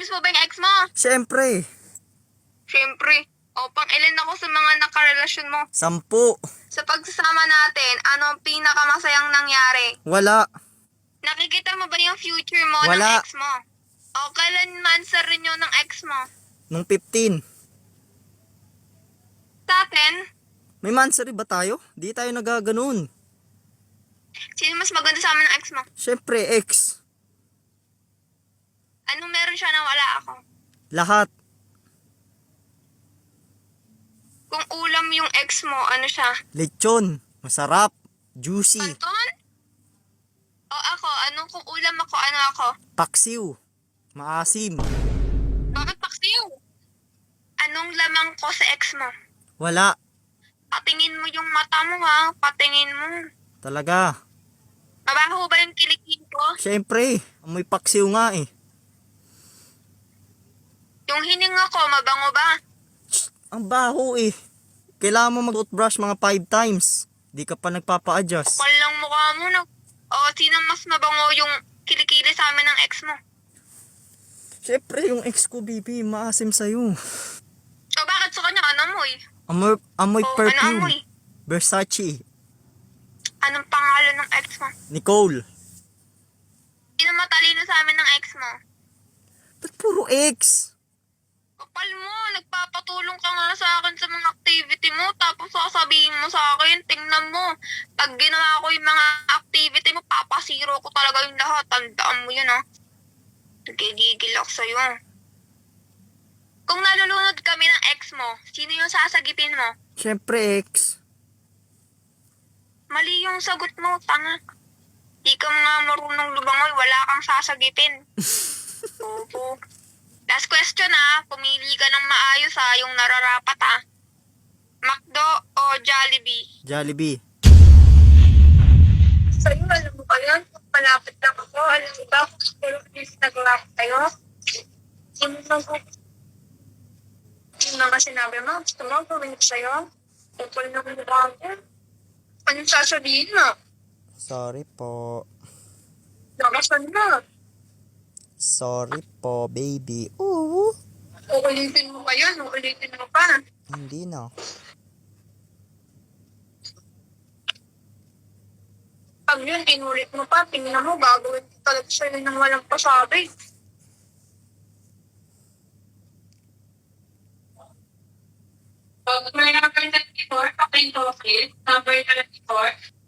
Namimiss mo ba yung ex mo? Siyempre. Siyempre. O, pang-ilan ako sa mga nakarelasyon mo. 10. Sa pagsasama natin, ano ang pinakamasayang nangyari? Wala. Nakikita mo ba yung future mo ng Wala. ex mo? O, kailan man sa renew ng ex mo? Nung 15. Sa atin, May mansari ba tayo? Di tayo nagaganon. sino mas maganda sa amin ng ex mo? Siyempre, ex. Anong meron siya na wala ako? Lahat. Kung ulam yung ex mo, ano siya? Lechon. Masarap. Juicy. Kanton? O ako, anong kung ulam ako, ano ako? Paksiw. Maasim. Bakit paksiw? Anong lamang ko sa ex mo? Wala. Patingin mo yung mata mo ha, patingin mo. Talaga. Mabaho ba yung kilikili ko? Siyempre. Amoy paksiw nga eh. Yung hininga ko, mabango ba? Ang baho eh. Kailangan mo mag-toothbrush mga 5 times. Di ka pa nagpapa-adjust. Kapal lang mukha mo na. O, sino mas mabango yung kilikili sa amin ng ex mo? Siyempre, yung ex ko, baby, maasim sa'yo. O, bakit sa kanya amoy? Amoy O, ano perfume. amoy? Versace. Anong pangalan ng ex mo? Nicole. Sino matalino sa amin ng ex mo? Ba't puro ex? Kapal mo, nagpapatulong ka nga sa akin sa mga activity mo, tapos sasabihin mo sa akin, tingnan mo, pag ginawa ko yung mga activity mo, papasiro ko talaga yung lahat. Tandaan mo yun, ha? Nagigigil ako sa'yo. Kung nalulunod kami ng ex mo, sino yung sasagipin mo? Siyempre, ex. Mali yung sagot mo, tanga. Di ka nga marunong lumangoy, wala kang sasagipin. Opo. Last question pumili ka ng maayos yung nararapat McDo o Jollibee? Jollibee. Sa'yo, alam mo ba yan? Malapit lang ako. Alam mo ba kung siguro please nag-rap tayo? Yung mga sinabi mo, gusto mo gawin ko sa'yo? Tupol na mo ba ako? Anong sasabihin mo? Sorry po. Nakasan na. Sorry po, baby. Oo. Uulitin mo pa yan, uulitin mo pa. Hindi na. Pag yun, inulit mo pa, tingnan mo, gagawin ko talaga sa'yo ng walang pasabi. Number 24, number 24.